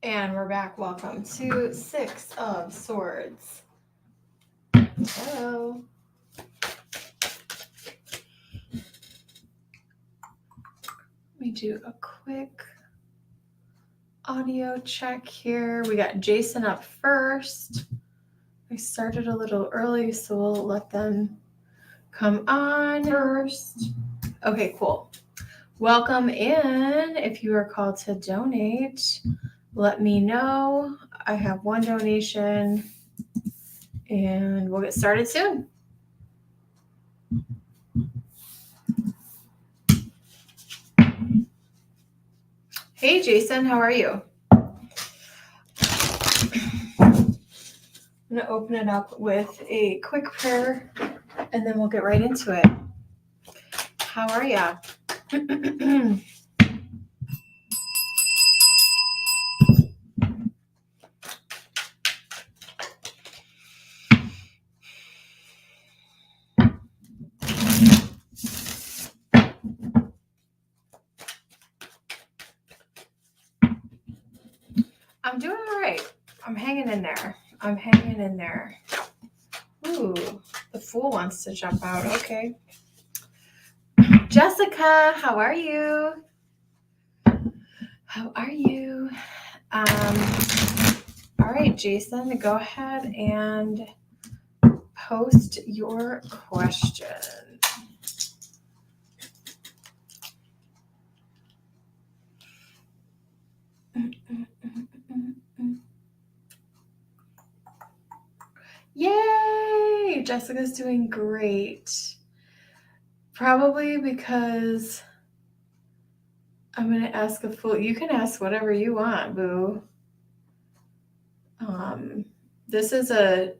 And we're back. Welcome to Six of Swords. Hello. Let me do a quick audio check here. We got Jason up first. I started a little early, so we'll let them come on first. Okay, cool. Welcome in. If you are called to donate, let me know. I have one donation and we'll get started soon. Hey, Jason, how are you? I'm going to open it up with a quick prayer and then we'll get right into it. How are ya? I'm doing all right. I'm hanging in there. Ooh, the Fool wants to jump out. Okay. Jessica, how are you? All right, Jason, go ahead and post your question. Yay! Jessica's doing great. Probably because I'm going to ask a fool. You can ask whatever you want, boo. This is a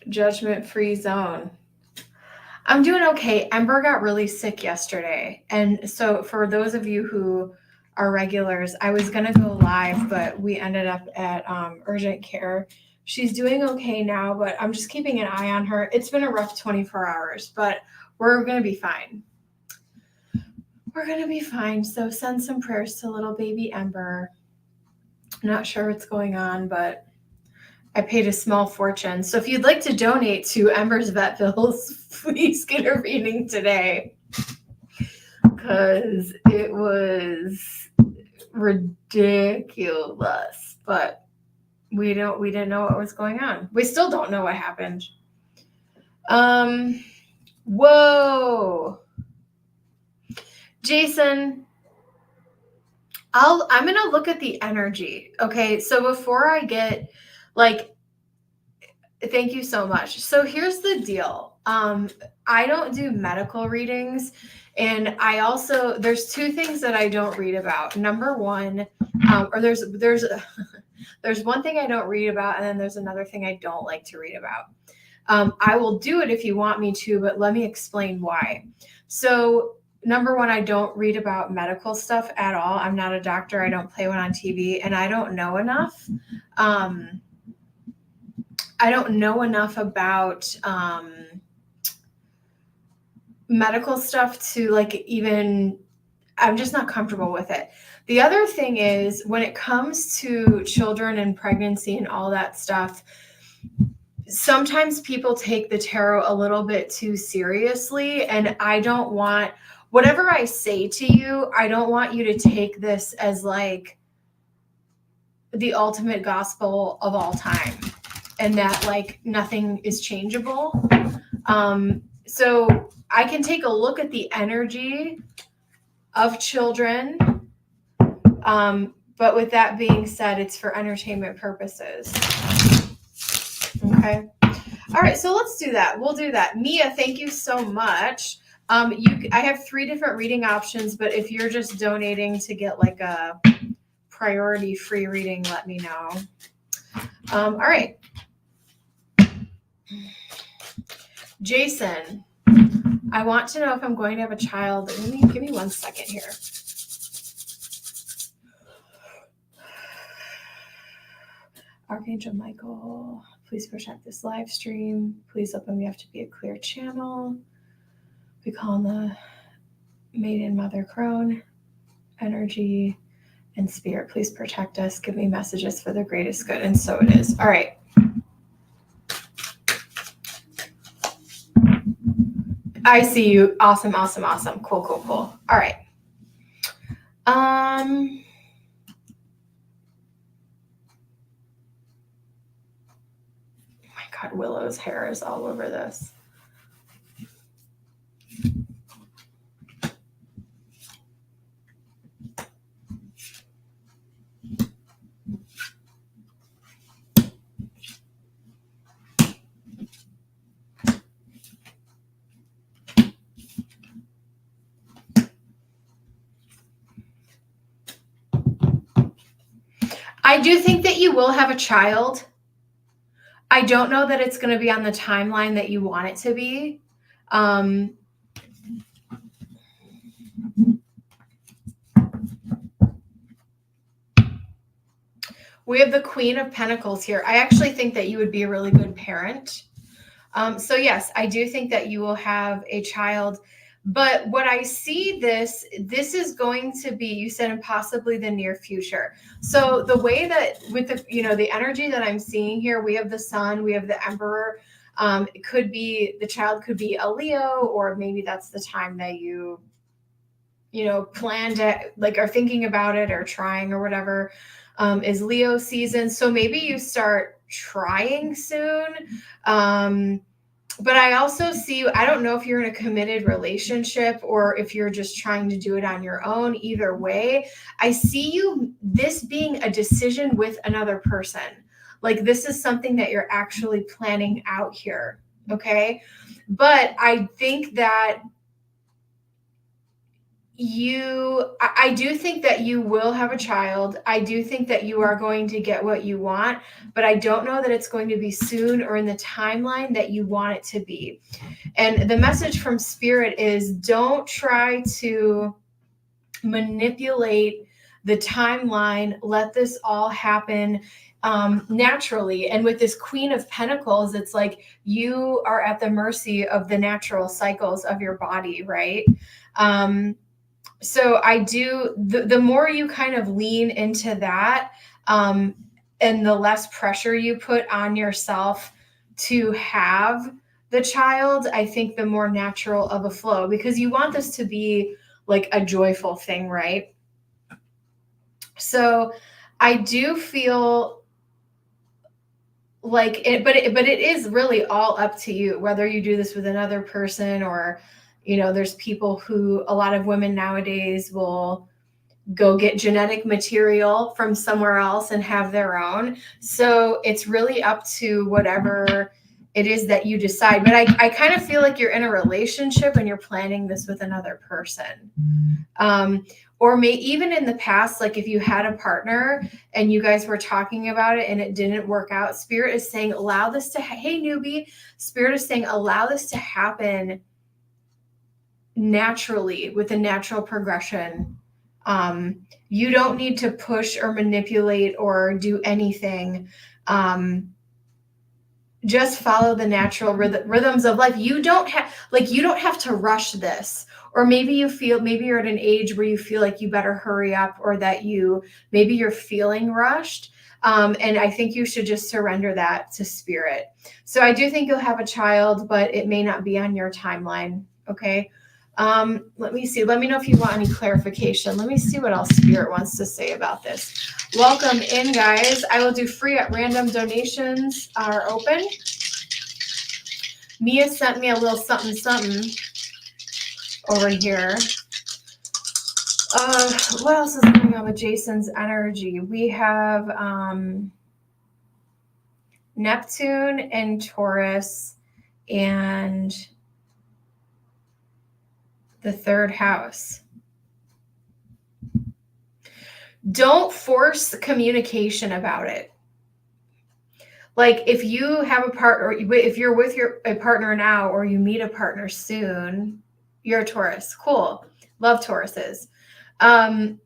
judgment-free zone. I'm doing okay. Ember got really sick yesterday. And so for those of you who are regulars, I was going to go live, but we ended up at urgent care. She's doing okay now, but I'm just keeping an eye on her. It's been a rough 24 hours, but we're going to be fine. So send some prayers to little baby Ember. I'm not sure what's going on, but I paid a small fortune. So if you'd like to donate to Ember's vet bills, please get a reading today. Because it was ridiculous. But we didn't know what was going on. We still don't know what happened. Whoa. Jason, I'm going to look at the energy. Okay, so before I get, thank you so much. So here's the deal. I don't do medical readings, and there's two things that I don't read about. Number one, there's one thing I don't read about, and then there's another thing I don't like to read about. I will do it if you want me to, but let me explain why. So number one, I don't read about medical stuff at all. I'm not a doctor. I don't play one on TV, and I don't know enough. About medical stuff to I'm just not comfortable with it. The other thing is when it comes to children and pregnancy and all that stuff, sometimes people take the tarot a little bit too seriously, and I don't want whatever I say to you, I don't want you to take this as like the ultimate gospel of all time and that like nothing is changeable. So I can take a look at the energy of children. But with that being said, it's for entertainment purposes. Okay. All right. So let's do that. We'll do that. Mia, thank you so much. I have 3 different reading options, but if you're just donating to get like a priority free reading, let me know. All right. Jason, I want to know if I'm going to have a child. Give me 1 second here. Archangel Michael, please protect this live stream. Please open me up to be a clear channel. We call on the Maiden Mother Crone energy And Spirit, please protect us. Give me messages for the greatest good. And so it is. All right. I see you. Awesome, awesome, awesome. Cool, cool, cool. All right. Oh my God, Willow's hair is all over this. I do think that you will have a child. I don't know that it's going to be on the timeline that you want it to be. We have the Queen of Pentacles here. I actually think that you would be a really good parent. So yes, I do think that you will have a child. But what I see this is going to be, you said, in possibly the near future. So the way that with the, the energy that I'm seeing here, we have the Sun, we have the Emperor. It could be, the child could be a Leo, or maybe that's the time that you planned it, like are thinking about it or trying or whatever, is Leo season. So maybe you start trying soon. But I also see, I don't know if you're in a committed relationship or if you're just trying to do it on your own. Either way, I see this being a decision with another person. Like this is something that you're actually planning out here. Okay. But I think that I do think that you will have a child. I do think that you are going to get what you want, but I don't know that it's going to be soon or in the timeline that you want it to be. And the message from Spirit is, don't try to manipulate the timeline. Let this all happen naturally. And with this Queen of Pentacles, it's like you are at the mercy of the natural cycles of your body, right? So I do, the more you kind of lean into that, and the less pressure you put on yourself to have the child, I think the more natural of a flow, because you want this to be like a joyful thing, right? So I do feel like it, but it is really all up to you, whether you do this with another person or, there's people who, a lot of women nowadays will go get genetic material from somewhere else and have their own. So it's really up to whatever it is that you decide. But I kind of feel like you're in a relationship and you're planning this with another person. Or even in the past, like if you had a partner and you guys were talking about it and it didn't work out, Spirit is saying, allow this to, hey newbie, Spirit is saying, allow this to happen naturally with a natural progression. You don't need to push or manipulate or do anything. Just follow the natural rhythms of life. You don't have to rush this. Or maybe you're at an age where you feel like you better hurry up, or that maybe you're feeling rushed. And I think you should just surrender that to Spirit. So I do think you'll have a child, but it may not be on your timeline. Okay. Let me see. Let me know if you want any clarification. Let me see what else Spirit wants to say about this. Welcome in, guys. I will do free at random. Donations are open. Mia sent me a little something, something over here. What else is going on with Jason's energy? We have Neptune and Taurus and the third house. Don't force communication about it. Like if you have a partner, if you're with a partner now, or you meet a partner soon, you're a Taurus. Cool. Love Tauruses. And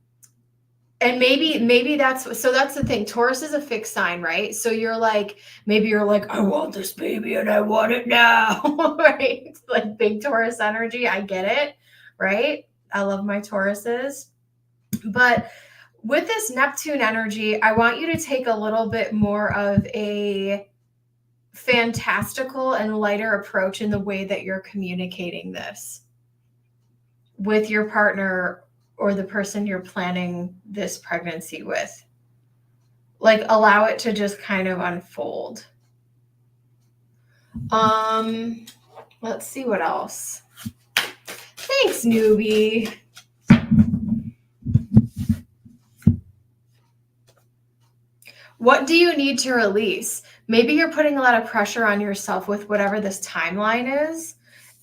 maybe that's the thing. Taurus is a fixed sign, right? So maybe you're like, I want this baby and I want it now, right? It's like big Taurus energy. I get it, right? I love my Tauruses. But with this Neptune energy, I want you to take a little bit more of a fantastical and lighter approach in the way that you're communicating this with your partner or the person you're planning this pregnancy with. Like, allow it to just kind of unfold. Let's see what else. Thanks, newbie. What do you need to release? Maybe you're putting a lot of pressure on yourself with whatever this timeline is.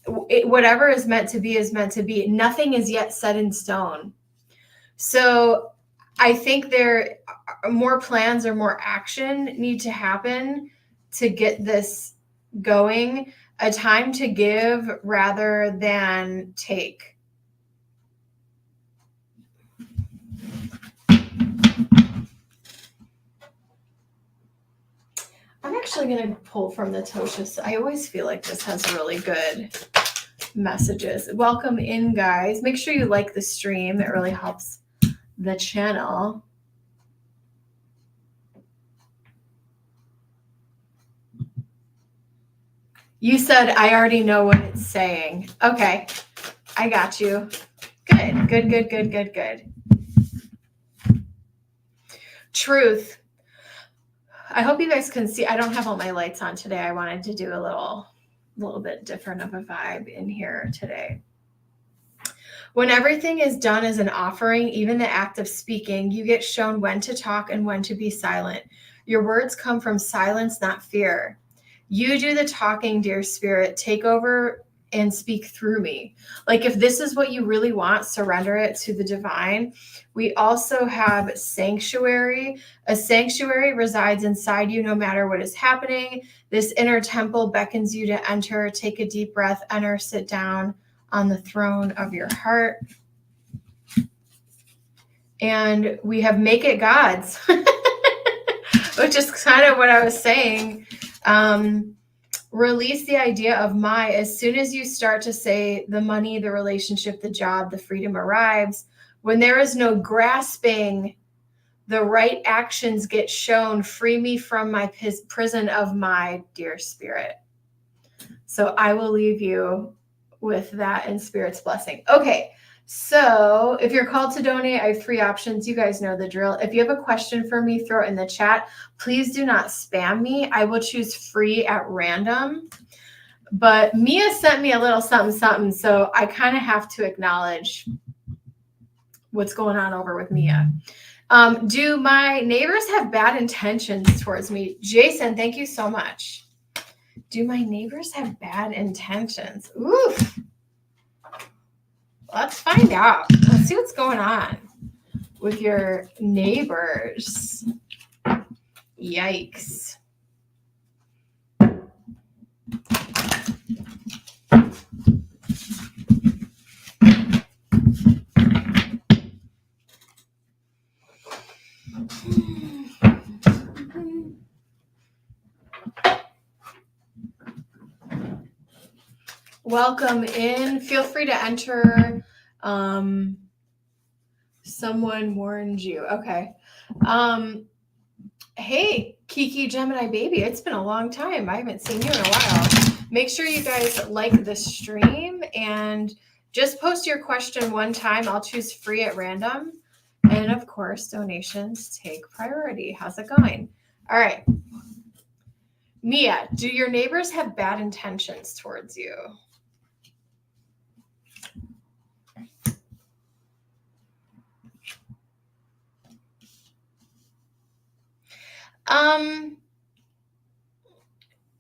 Whatever is meant to be is meant to be. Nothing is yet set in stone. So I think there are more plans or more action need to happen to get this going. A time to give rather than take. I'm actually going to pull from the Toshas. I always feel like this has really good messages. Welcome in, guys. Make sure you like the stream. It really helps the channel. You said I already know what it's saying. Okay, I got you. Good. Truth. I hope you guys can see. I don't have all my lights on today. I wanted to do a little bit different of a vibe in here today. When everything is done as an offering, even the act of speaking, you get shown when to talk and when to be silent. Your words come from silence, not fear. You do the talking, dear spirit. Take over and speak through me. Like, if this is what you really want, surrender it to the divine. We also have sanctuary. A sanctuary resides inside you no matter what is happening. This inner temple beckons you to enter. Take a deep breath, enter, sit down on the throne of your heart. And we have make it God's, which is kind of what I was saying. Release the idea of my. As soon as you start to say the money, the relationship, the job, the freedom arrives. When there is no grasping, the right actions get shown. Free me from my prison of my, dear spirit. So I will leave you with that in Spirit's blessing. Okay, so if you're called to donate, I have 3 options. You guys know the drill. If you have a question for me, throw it in the chat. Please do not spam me. I will choose free at random. But Mia sent me a little something, so I kind of have to acknowledge what's going on over with Mia. Do my neighbors have bad intentions towards me? Jason, thank you so much. Do my neighbors have bad intentions? Oof. Let's find out. Let's see what's going on with your neighbors. Yikes. Welcome in. Feel free to enter. Someone warned you. Okay. Hey, Kiki Gemini baby. It's been a long time. I haven't seen you in a while. Make sure you guys like the stream and just post your question one time. I'll choose free at random. And of course, donations take priority. How's it going? All right. Mia, do your neighbors have bad intentions towards you?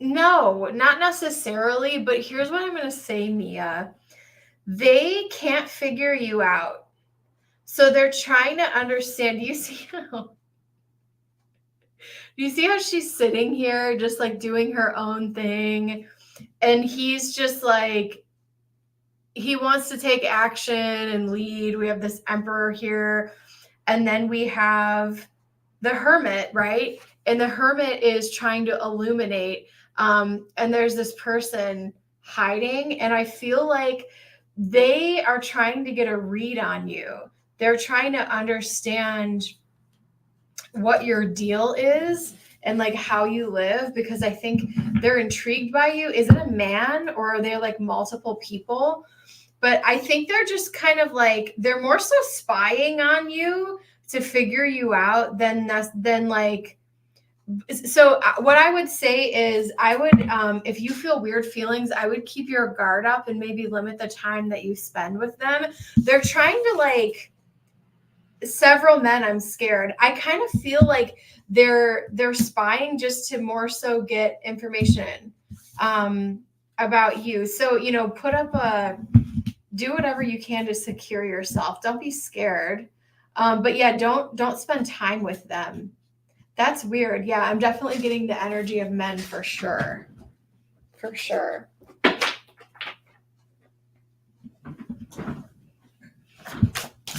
No, not necessarily, but here's what I'm going to say, Mia. They can't figure you out. So they're trying to understand. Do you see how she's sitting here just like doing her own thing? And he's just like, he wants to take action and lead. We have this emperor here. And then we have the hermit, right? And the hermit is trying to illuminate. And there's this person hiding. And I feel like they are trying to get a read on you. they're trying to understand what your deal is and like how you live, because I think they're intrigued by you. Is it a man or are they like multiple people? But I think they're just kind of like, they're more so spying on you to figure you out than like, so what I would say is I would, if you feel weird feelings, I would keep your guard up and maybe limit the time that you spend with them. They're trying to like, several men, I'm scared. I kind of feel like they're spying just to more so get information about you. So, you know, do whatever you can to secure yourself. Don't be scared. But yeah, don't spend time with them. That's weird. Yeah, I'm definitely getting the energy of men for sure. For sure.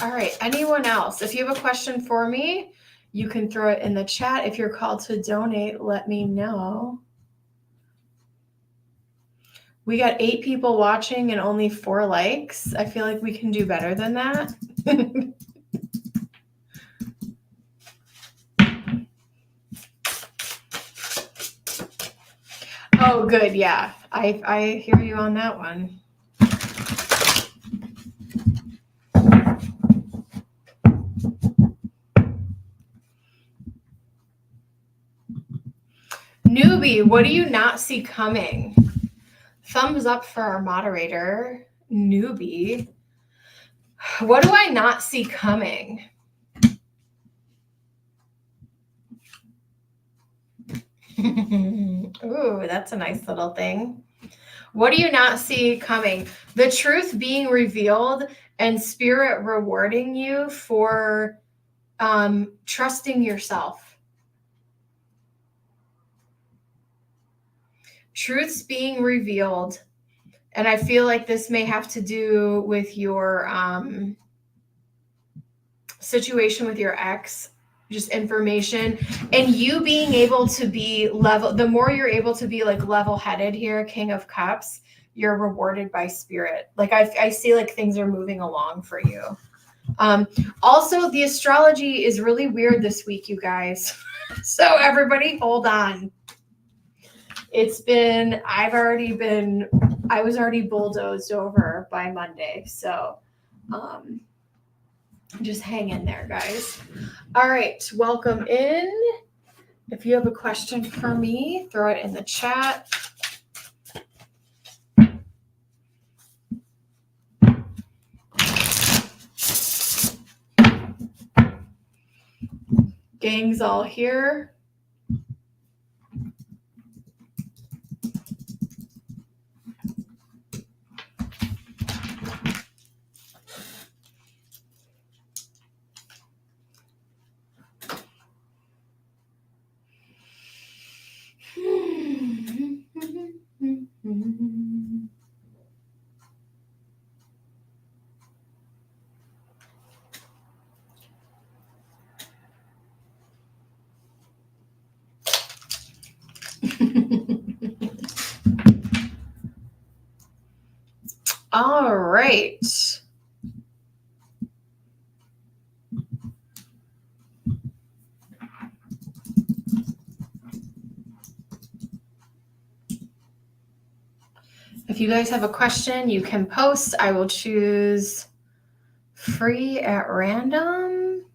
All right. Anyone else? If you have a question for me, you can throw it in the chat. If you're called to donate, let me know. We got 8 people watching and only 4 likes. I feel like we can do better than that. Oh, good. Yeah. I hear you on that one. Newbie, what do you not see coming? Thumbs up for our moderator, Newbie. What do I not see coming? Ooh, that's a nice little thing. What do you not see coming? The truth being revealed and spirit rewarding you for trusting yourself. Truths being revealed. And I feel like this may have to do with your situation with your ex, just information, and you being able to be the more you're able to be like level-headed here, King of Cups, you're rewarded by spirit. Like I see like things are moving along for you. Also, the astrology is really weird this week, you guys. So everybody hold on. I was already bulldozed over by Monday. So just hang in there, guys. All right, welcome in. If you have a question for me, throw it in the chat. Gang's all here. All right. If you guys have a question, you can post. I will choose free at random.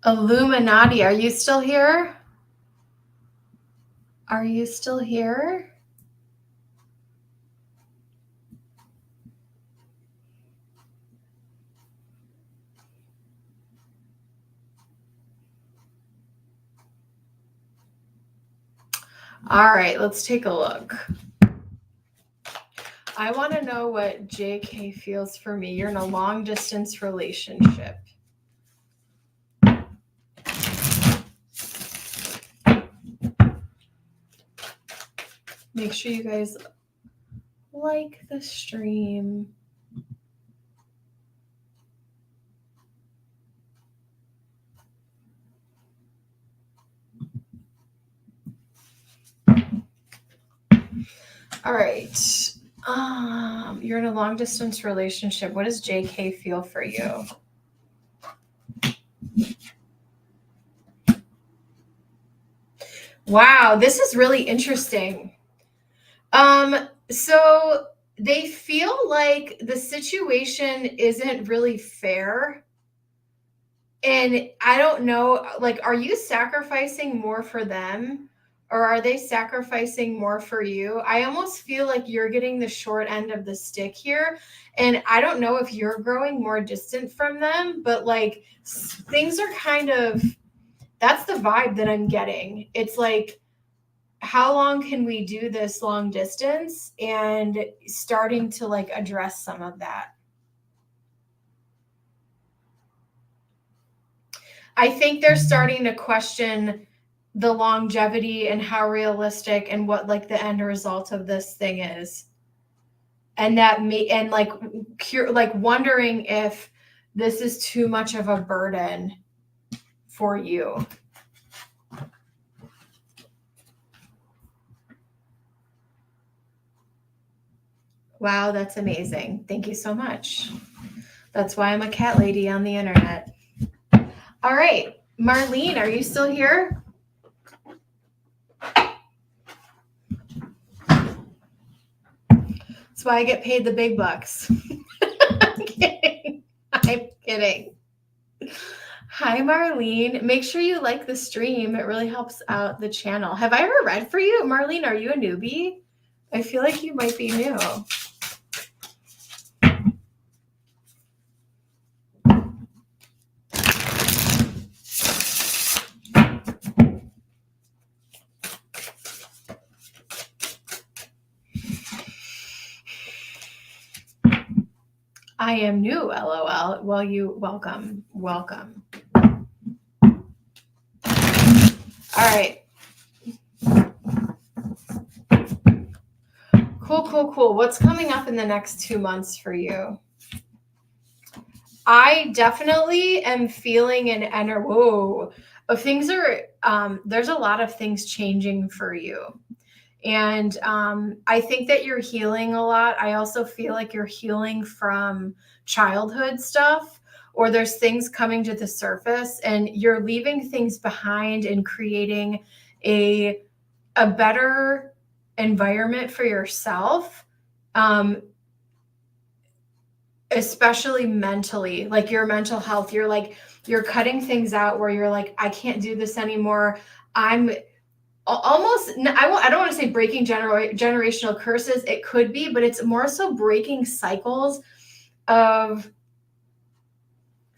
Illuminati, are you still here? Are you still here? All right, let's take a look. I want to know what JK feels for me. You're in a long distance relationship. Make sure you guys like the stream. All right. You're in a long distance relationship. What does JK feel for you? Wow, this is really interesting. So they feel like the situation isn't really fair. And I don't know, like, are you sacrificing more for them or are they sacrificing more for you? I almost feel like you're getting the short end of the stick here. And I don't know if you're growing more distant from them, but like things are kind of, that's the vibe that I'm getting. It's like, how long can we do this long distance, and starting to like address some of that. I think they're starting to question the longevity and how realistic and what like the end result of this thing is. And that me and like like wondering if this is too much of a burden for you. Wow, that's amazing. Thank you so much. That's why I'm a cat lady on the internet. All right, Marlene, are you still here? That's why I get paid the big bucks. I'm kidding. I'm kidding. Hi, Marlene. Make sure you like the stream. It really helps out the channel. Have I ever read for you? Marlene, are you a newbie? I feel like you might be new. I am new, LOL. Well, you welcome. Welcome. All right. Cool. What's coming up in the next 2 months for you? I definitely am feeling an inner whoa. Things are there's a lot of things changing for you. And I think that you're healing a lot. I also feel like you're healing from childhood stuff, or there's things coming to the surface and you're leaving things behind and creating a better environment for yourself, especially mentally, like your mental health. You're cutting things out where you're like, I can't do this anymore. I'm almost, I don't want to say breaking generational curses. It could be, but it's more so breaking cycles of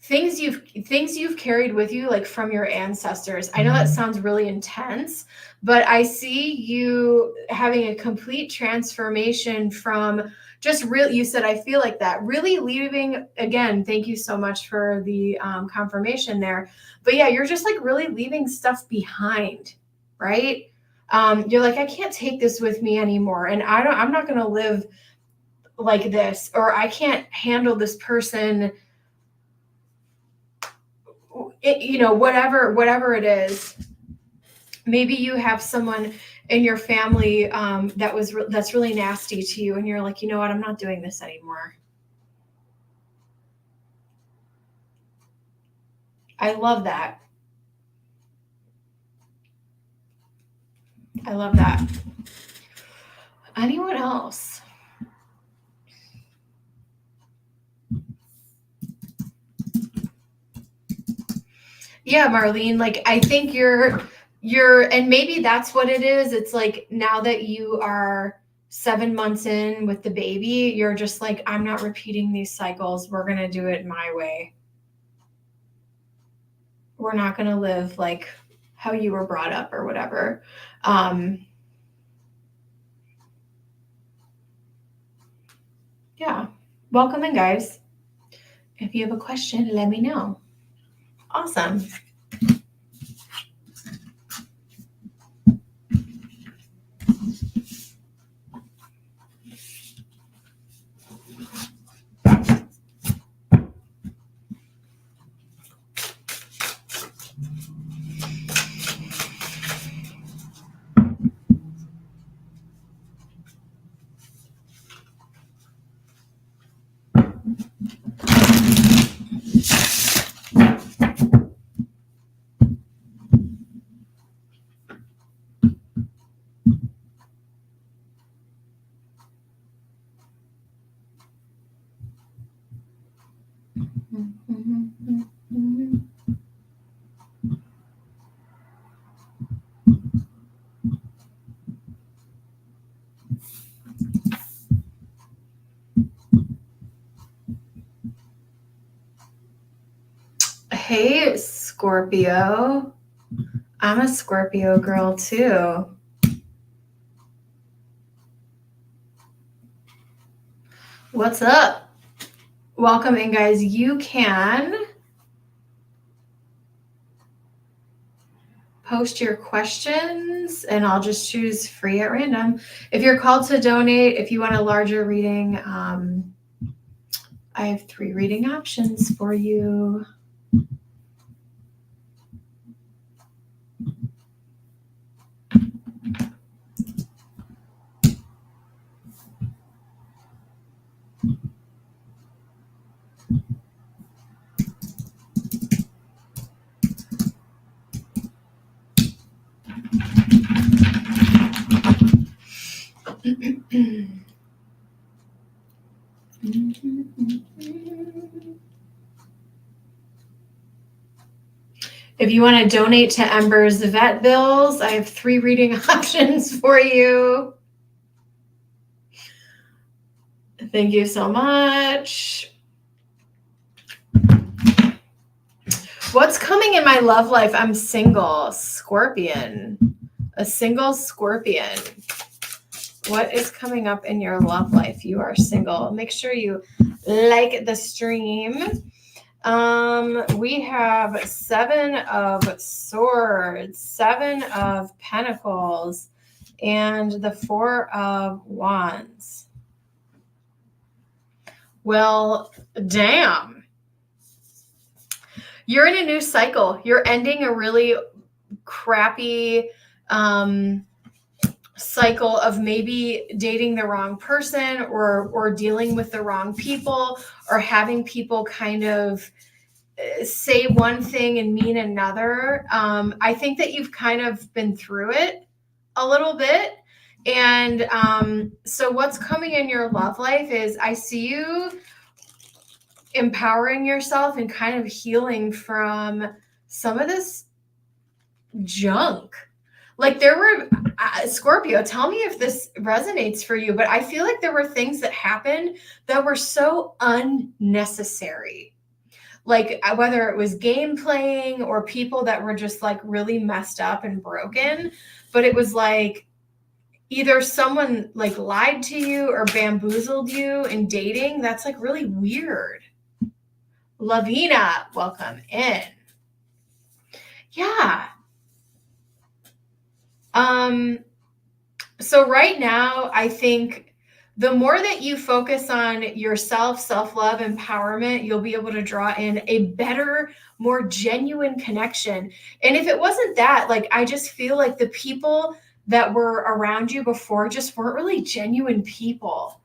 things you've carried with you, like from your ancestors. I know that sounds really intense, but I see you having a complete transformation from just really, you said, I feel like that, really leaving, again, thank you so much for the confirmation there. But yeah, you're just like really leaving stuff behind, right? You're like, I can't take this with me anymore. And I'm not going to live like this, or I can't handle this person, whatever it is. Maybe you have someone in your family that's really nasty to you, and you're like, you know what, I'm not doing this anymore. I love that. I love that. Anyone else? Yeah, Marlene, like I think you're and maybe that's what it is. It's like now that you are 7 months in with the baby, you're just like, I'm not repeating these cycles. We're going to do it my way. We're not going to live like how you were brought up or whatever. Yeah. Welcome in, guys. If you have a question, let me know. Awesome. Hey, Scorpio. I'm a Scorpio girl too. What's up? Welcome in, guys. You can post your questions and I'll just choose free at random. If you're called to donate, if you want a larger reading, I have 3 reading options for you. If you want to donate to Ember's vet bills, I have 3 reading options for you. Thank you so much. What's coming in my love life? I'm single, Scorpion. A single Scorpion. What is coming up in your love life? You are single. Make sure you like the stream. We have 7 of Swords, 7 of Pentacles, and the 4 of Wands. Well, damn. You're in a new cycle. You're ending a really crappy cycle of maybe dating the wrong person or dealing with the wrong people or having people kind of say one thing and mean another. I think that you've kind of been through it a little bit. And so what's coming in your love life is I see you empowering yourself and kind of healing from some of this junk. Like there were, Scorpio, tell me if this resonates for you, but I feel like there were things that happened that were so unnecessary. Like whether it was game playing or people that were just like really messed up and broken, but it was like either someone like lied to you or bamboozled you in dating. That's like really weird. Lavina, welcome in. Yeah. So right now, I think the more that you focus on yourself, self-love, empowerment, you'll be able to draw in a better, more genuine connection. And if it wasn't that, like, I just feel like the people that were around you before just weren't really genuine people.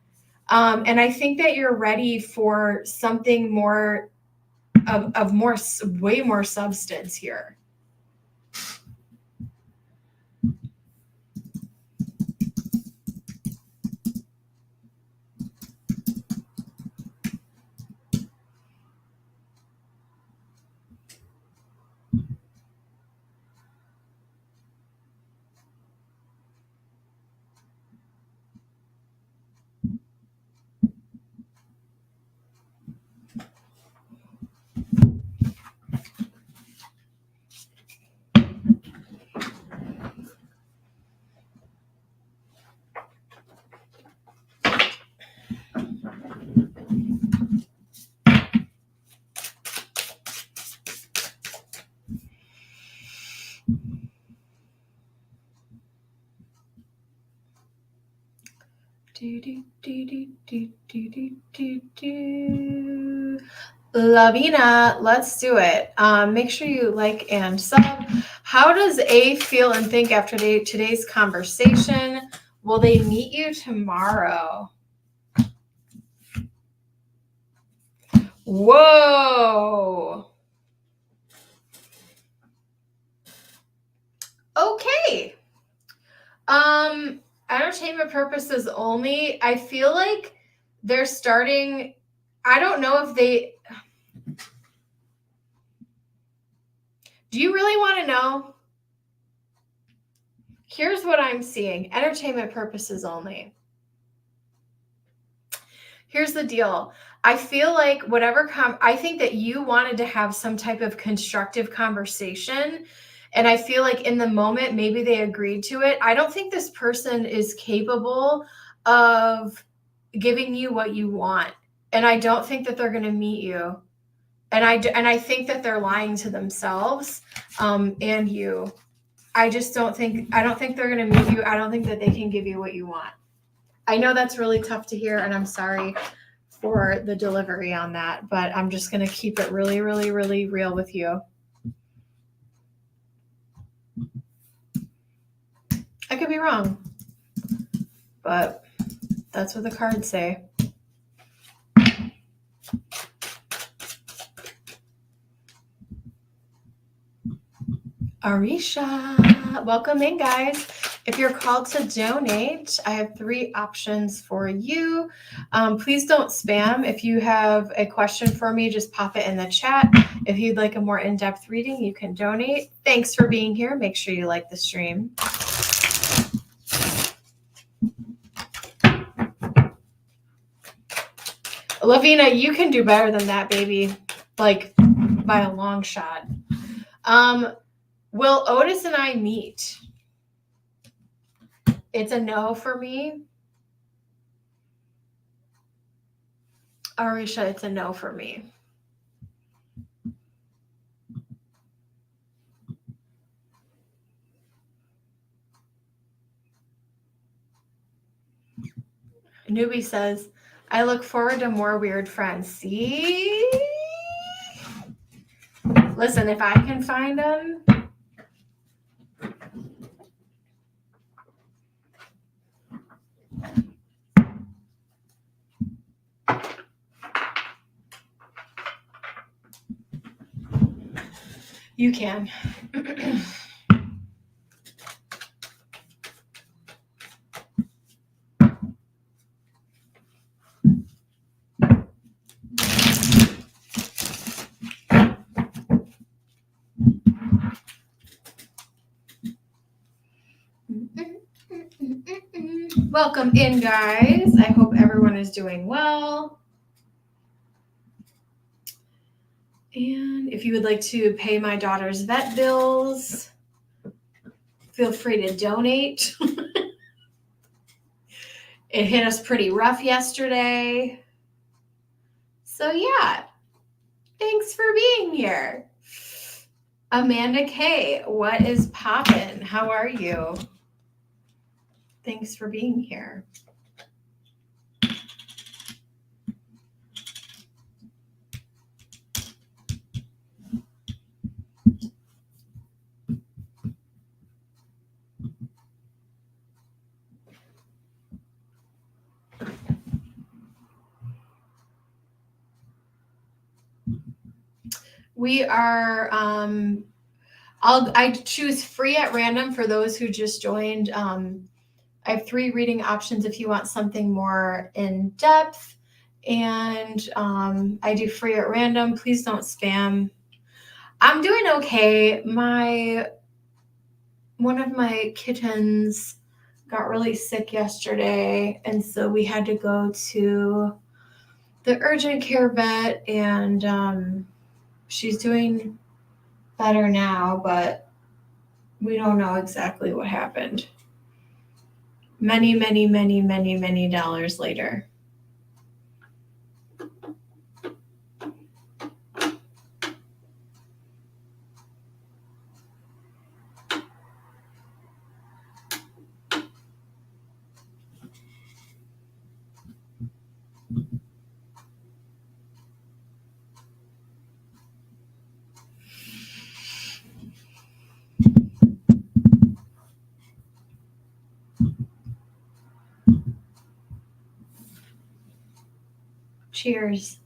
And I think that you're ready for something more of more, way more substance here. Lavina, let's do it. Make sure you like and sub. How does A feel and think after today's conversation? Will they meet you tomorrow? Whoa. Okay. Entertainment purposes only. I feel like they're starting. I don't know if they. Do you really want to know? Here's what I'm seeing. Entertainment purposes only. Here's the deal. I feel like I think that you wanted to have some type of constructive conversation. And I feel like in the moment, maybe they agreed to it. I don't think this person is capable of giving you what you want. And I don't think that they're going to meet you. And I think that they're lying to themselves and you. I don't think they're going to meet you. I don't think that they can give you what you want. I know that's really tough to hear, and I'm sorry for the delivery on that, but I'm just going to keep it really, really, really real with you. I could be wrong, but that's what the cards say. Arisha, welcome in, guys. If you're called to donate, I have 3 options for you. Please don't spam. If you have a question for me, just pop it in the chat. If you'd like a more in-depth reading, you can donate. Thanks for being here. Make sure you like the stream. Lavina, you can do better than that, baby. Like, by a long shot. Will Otis and I meet? It's a no for me. Arisha, it's a no for me. Newbie says, I look forward to more weird friends. See? Listen, if I can find them. You can. Welcome in, guys. I hope everyone is doing well. And if you would like to pay my daughter's vet bills, feel free to donate. It hit us pretty rough yesterday. So yeah, thanks for being here. Amanda K, what is poppin'? How are you? Thanks for being here. We are, I choose free at random for those who just joined. I have 3 reading options if you want something more in depth. And I do free at random. Please don't spam. I'm doing okay. One of my kittens got really sick yesterday, and so we had to go to the urgent care vet, and she's doing better now, but we don't know exactly what happened. Many, many, many, many, many dollars later. Cheers.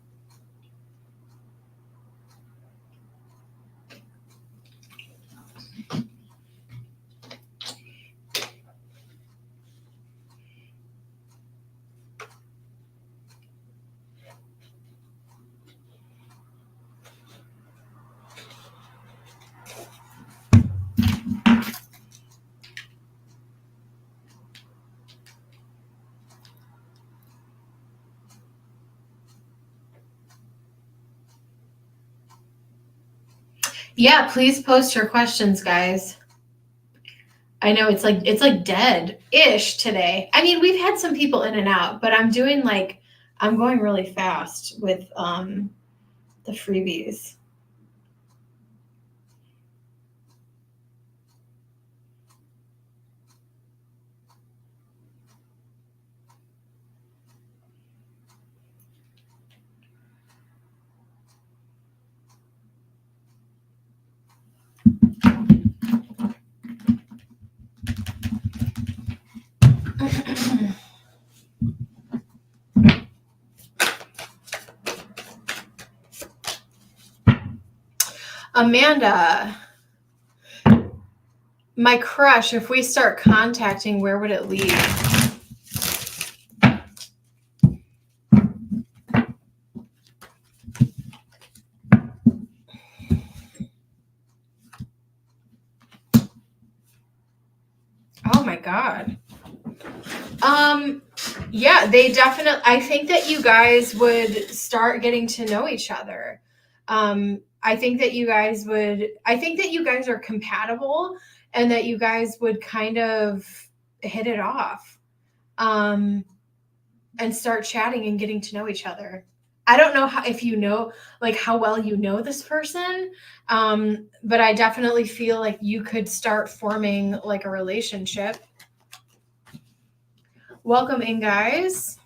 Yeah, please post your questions, guys. I know it's like dead-ish today. I mean, we've had some people in and out, but I'm going really fast with the freebies. Amanda, my crush, if we start contacting, where would it lead? Oh my God. Yeah, they definitely, I think that you guys would start getting to know each other. I think that you guys are compatible and that you guys would kind of hit it off, and start chatting and getting to know each other. I don't know if you know, like, how well you know this person, but I definitely feel like you could start forming like a relationship. Welcome in, guys.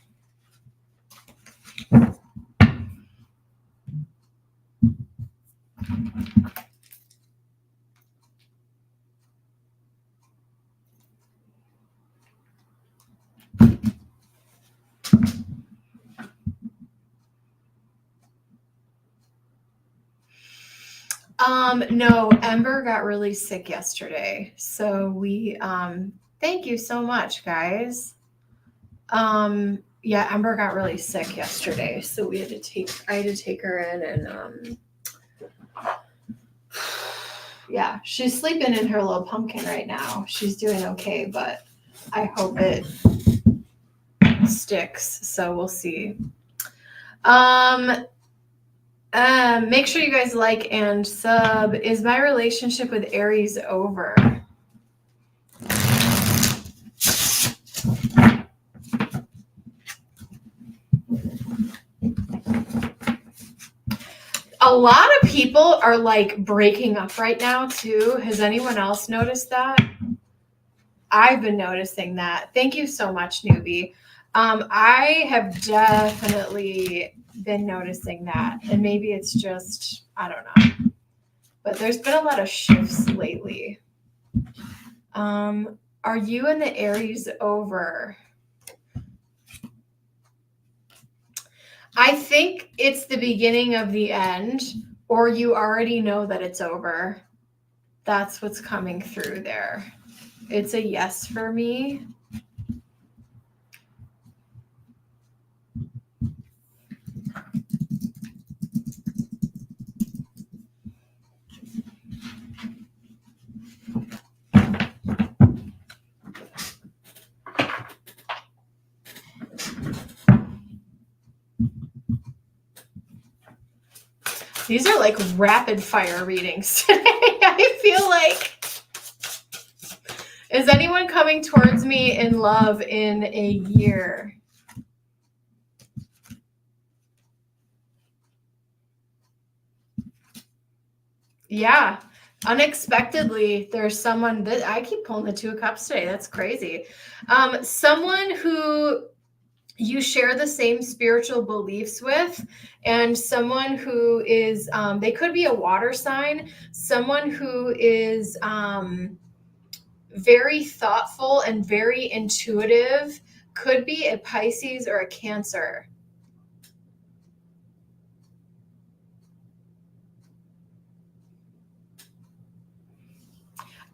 No, Ember got really sick yesterday. So we thank you so much, guys. Yeah, Ember got really sick yesterday. So I had to take her in and yeah, she's sleeping in her little pumpkin right now. She's doing okay, but I hope it sticks. So we'll see. Make sure you guys like and sub. Is my relationship with Aries over? A lot of people are like breaking up right now too. Has anyone else noticed that? I've been noticing that. Thank you so much, newbie. I have definitely been noticing that, and maybe it's just, I don't know, but there's been a lot of shifts lately. Are you and the Aries over? I think it's the beginning of the end, or you already know that it's over. That's what's coming through there. It's a yes for me. These are like rapid fire readings today. I feel like. Is anyone coming towards me in love in a year? Yeah. Unexpectedly, there's someone that I keep pulling the Two of Cups today. That's crazy. Someone who you share the same spiritual beliefs with, and someone who is, they could be a water sign, someone who is very thoughtful and very intuitive, could be a Pisces or a Cancer.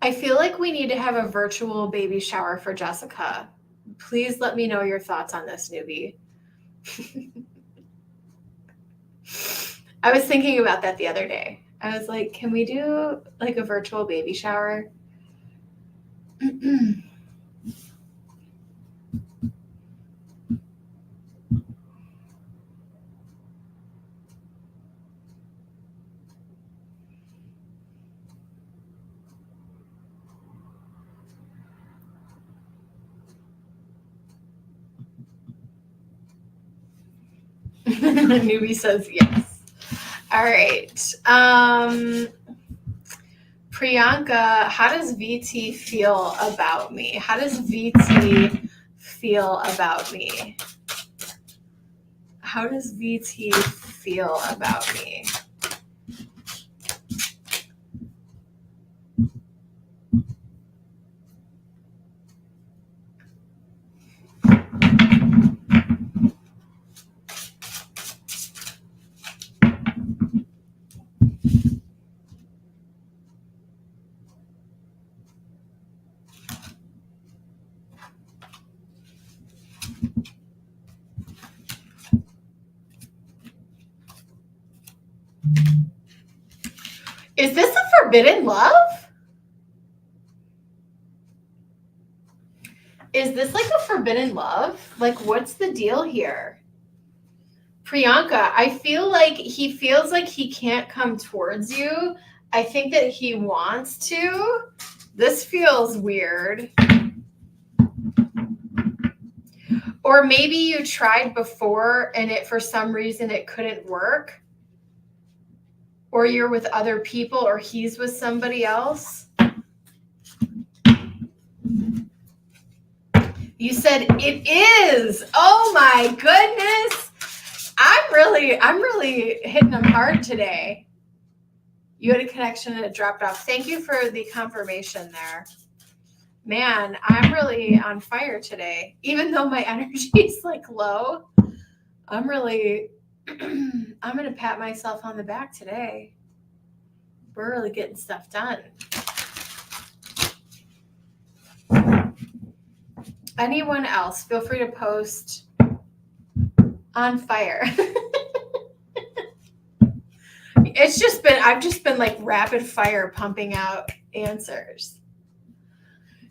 I feel like we need to have a virtual baby shower for Jessica. Please let me know your thoughts on this, newbie. I was thinking about that the other day. I was like, can we do like a virtual baby shower? Newbie says yes. All right. Priyanka, how does VT feel about me? How does VT feel about me? How does VT feel about me? Is this a forbidden love? Is this like a forbidden love? Like, what's the deal here? Priyanka, I feel like he feels like he can't come towards you. I think that he wants to. This feels weird. Or maybe you tried before and for some reason it couldn't work. Or you're with other people, or he's with somebody else. You said it is. Oh my goodness. I'm really hitting them hard today. You had a connection and it dropped off. Thank you for the confirmation there. Man, I'm really on fire today. Even though my energy is like low, I'm going to pat myself on the back today. We're really getting stuff done. Anyone else, feel free to post on fire. I've just been like rapid fire pumping out answers.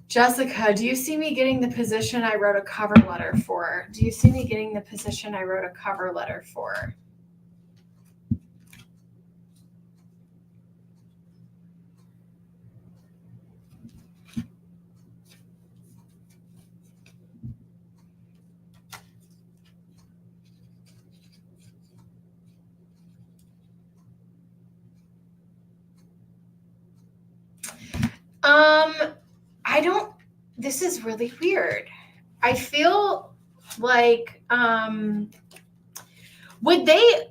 Jessica, do you see me getting the position I wrote a cover letter for? Do you see me getting the position I wrote a cover letter for? This is really weird. I feel like,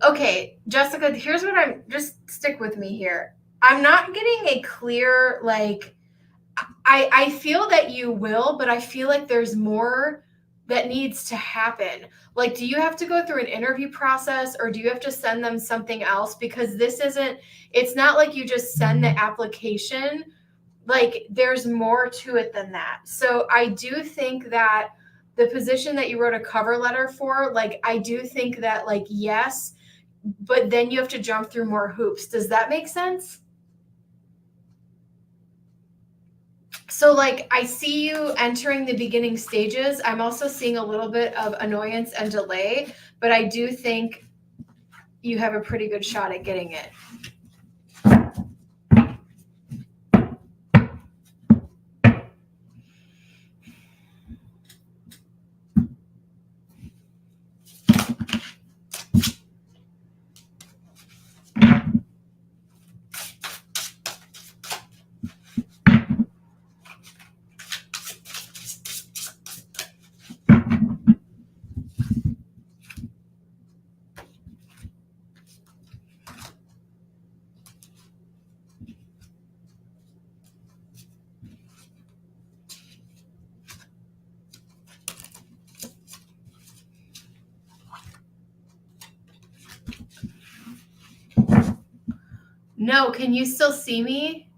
okay, Jessica, here's what just stick with me here. I'm not getting a clear, like, I feel that you will, but I feel like there's more that needs to happen. Like, do you have to go through an interview process, or do you have to send them something else? Because it's not like you just send the application. Like, there's more to it than that. So I do think that the position that you wrote a cover letter for, like, I do think that, like, yes, but then you have to jump through more hoops. Does that make sense? So, like, I see you entering the beginning stages. I'm also seeing a little bit of annoyance and delay, but I do think you have a pretty good shot at getting it. No, can you still see me?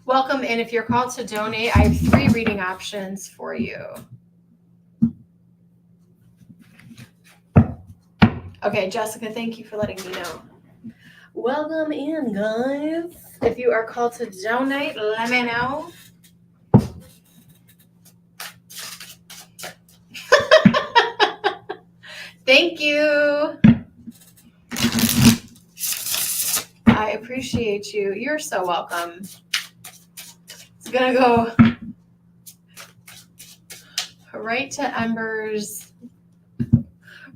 Welcome in. If you're called to donate, I have 3 reading options for you. Okay, Jessica, thank you for letting me know. Welcome in, guys. If you are called to donate, let me know. Thank you. I appreciate you. You're so welcome. It's going to go right to Ember's.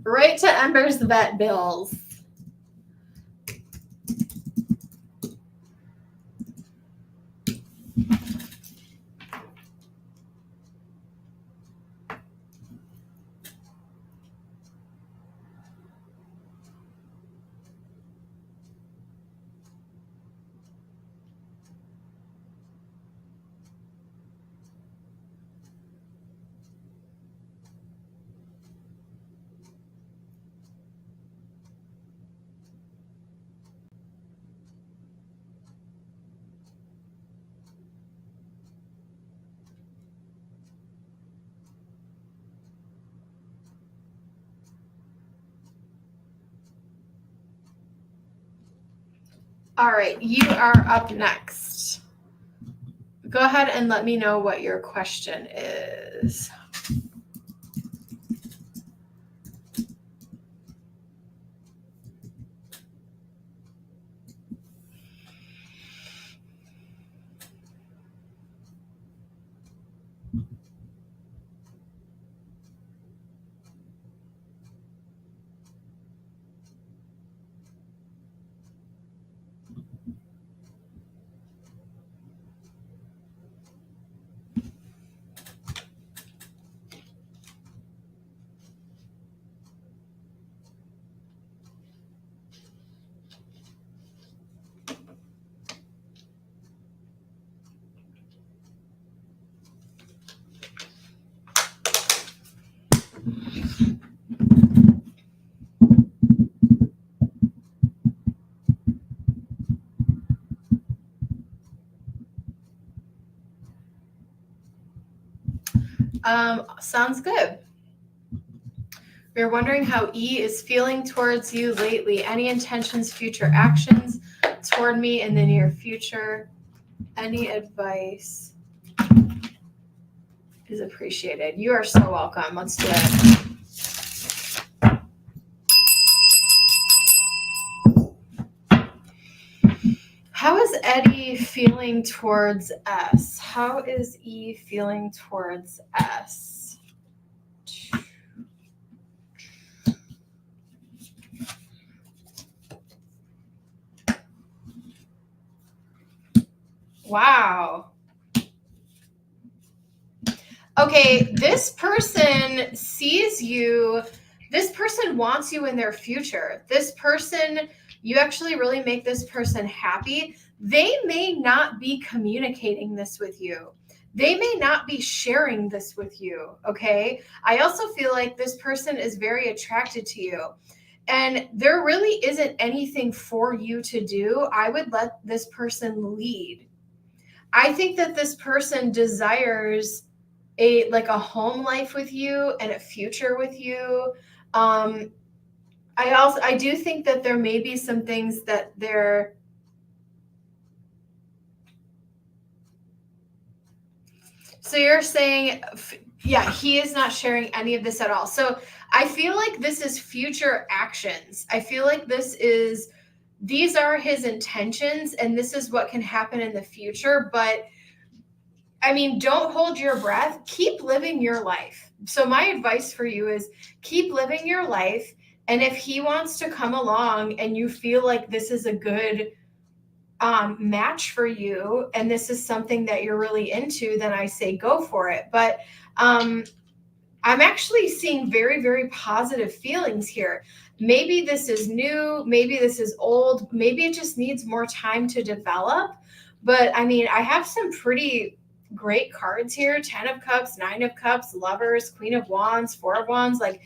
Right to Ember's vet bills. All right, you are up next. Go ahead and let me know what your question is. Sounds good. We're wondering how E is feeling towards you lately. Any intentions, future actions toward me in the near future? Any advice is appreciated. You are so welcome. Let's do it. How is Eddie feeling towards S? How is E feeling towards S? Wow. Okay, this person sees you. This person wants you in their future. This person, you actually really make this person happy. They may not be communicating this with you. They may not be sharing this with you, okay? I also feel like this person is very attracted to you. And there really isn't anything for you to do. I would let this person lead. I think that this person desires a home life with you and a future with you. I do think that there may be some things that they're so you're saying, yeah, he is not sharing any of this at all. So I feel like this is future actions. I feel like these are his intentions and this is what can happen in the future. But I mean, don't hold your breath. Keep living your life. So my advice for you is keep living your life. And if he wants to come along and you feel like this is a good match for you and this is something that you're really into, then I say go for it. But I'm actually seeing very, very positive feelings here. Maybe this is new. Maybe this is old. Maybe it just needs more time to develop. But I mean, I have some pretty great cards here. 10 of Cups, 9 of Cups, Lovers, Queen of Wands, 4 of Wands, like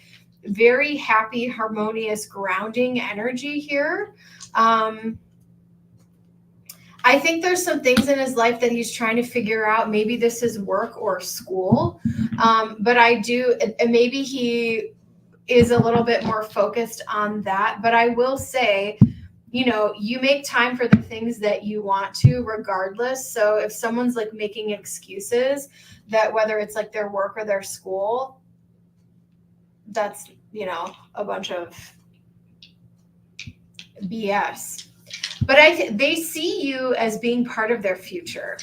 very happy, harmonious, grounding energy here. I think there's some things in his life that he's trying to figure out. Maybe this is work or school. But and maybe he is a little bit more focused on that. But I will say, you make time for the things that you want to regardless. So if someone's like making excuses that whether it's like their work or their school, that's a bunch of BS. But they see you as being part of their future.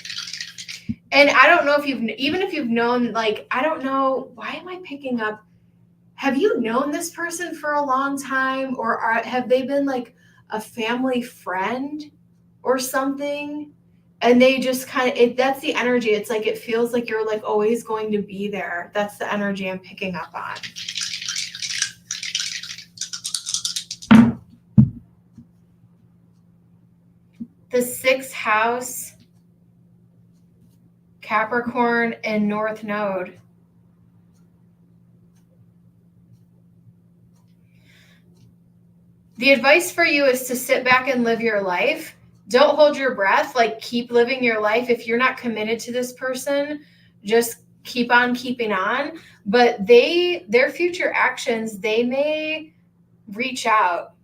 And I don't know if you've known, like, I don't know, why am I picking up? Have you known this person for a long time, or have they been like a family friend or something? And they just that's the energy. It's like, it feels like you're like always going to be there. That's the energy I'm picking up on. The 6th house, Capricorn and North Node. The advice for you is to sit back and live your life. Don't hold your breath. Like, keep living your life. If you're not committed to this person, just keep on keeping on. But their future actions, they may reach out.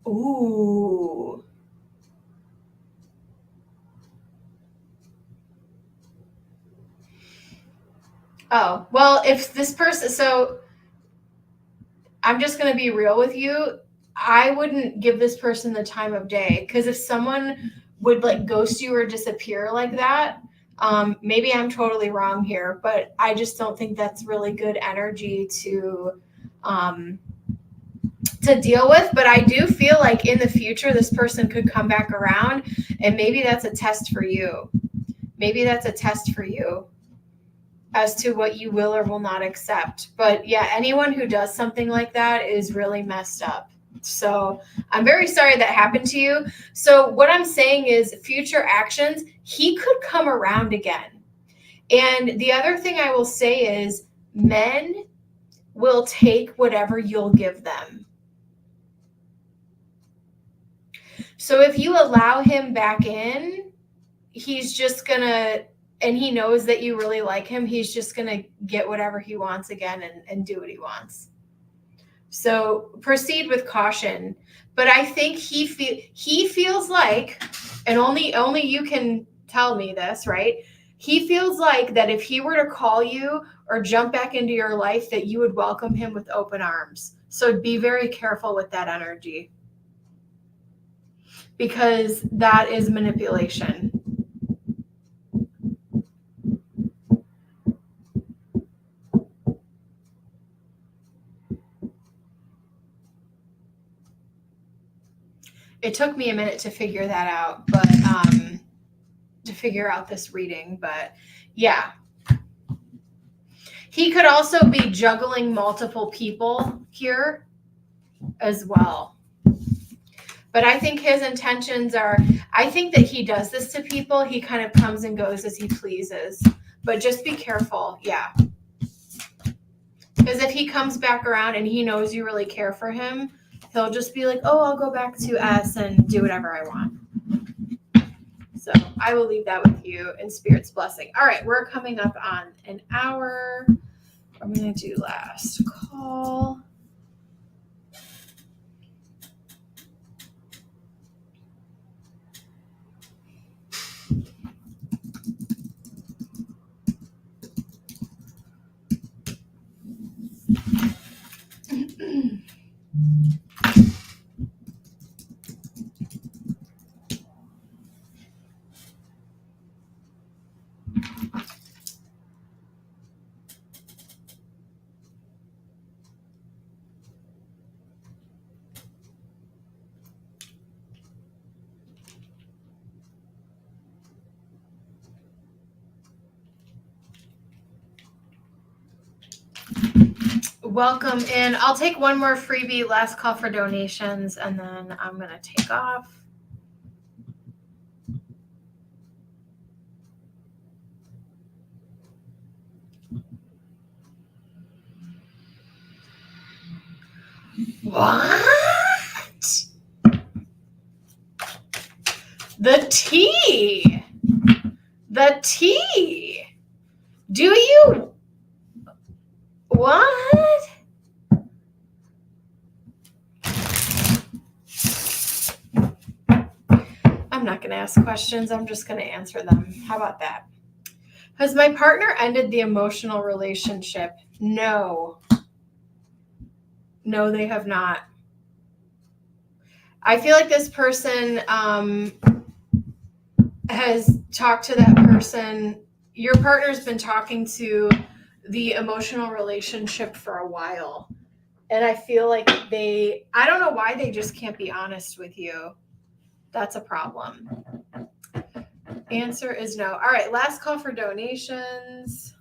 Ooh. Oh, well, if this person, so I'm just going to be real with you. I wouldn't give this person the time of day, because if someone would like ghost you or disappear like that, maybe I'm totally wrong here, but I just don't think that's really good energy to deal with. But I do feel like in the future, this person could come back around, and maybe that's a test for you. Maybe that's a test for you as to what you will or will not accept. But yeah, anyone who does something like that is really messed up. So I'm very sorry that happened to you. So what I'm saying is, future actions, he could come around again. And the other thing I will say is, men will take whatever you'll give them. So if you allow him back in, he's just gonna, and he knows that you really like him, he's just gonna get whatever he wants again and do what he wants. So proceed with caution. But I think he feels like, and only you can tell me this, right? He feels like that if he were to call you or jump back into your life, that you would welcome him with open arms. So be very careful with that energy, because that is manipulation. It took me a minute to figure that out, but to figure out this reading, but yeah. He could also be juggling multiple people here as well. But I think his intentions are, I think that he does this to people. He kind of comes and goes as he pleases. But just be careful, yeah. Because if he comes back around and he knows you really care for him, he'll just be like, oh, I'll go back to S and do whatever I want. So I will leave that with you in Spirit's blessing. All right, we're coming up on an hour. I'm going to do last call. Welcome in. I'll take one more freebie, last call for donations, and then I'm going to take off. What? The tea. The tea. Do you? What? I'm not going to ask questions. I'm just going to answer them. How about that? Has my partner ended the emotional relationship? No. No, they have not. I feel like this person has talked to that person. Your partner's been talking to the emotional relationship for a while. And I feel like I don't know why they just can't be honest with you. That's a problem. Answer is no. All right, last call for donations.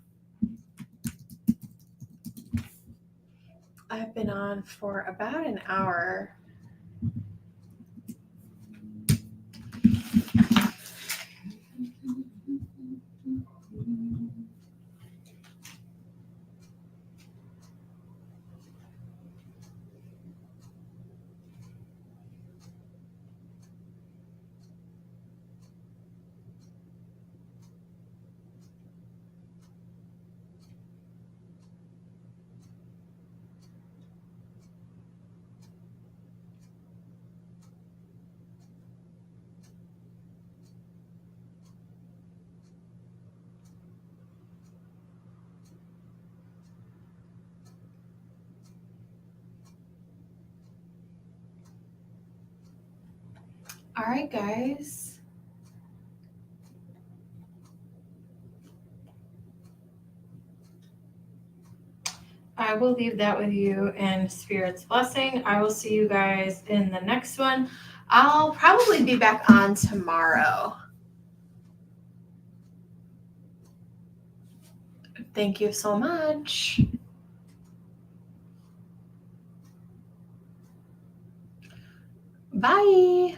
I've been on for about an hour. All right, guys. I will leave that with you and Spirit's blessing. I will see you guys in the next one. I'll probably be back on tomorrow. Thank you so much. Bye.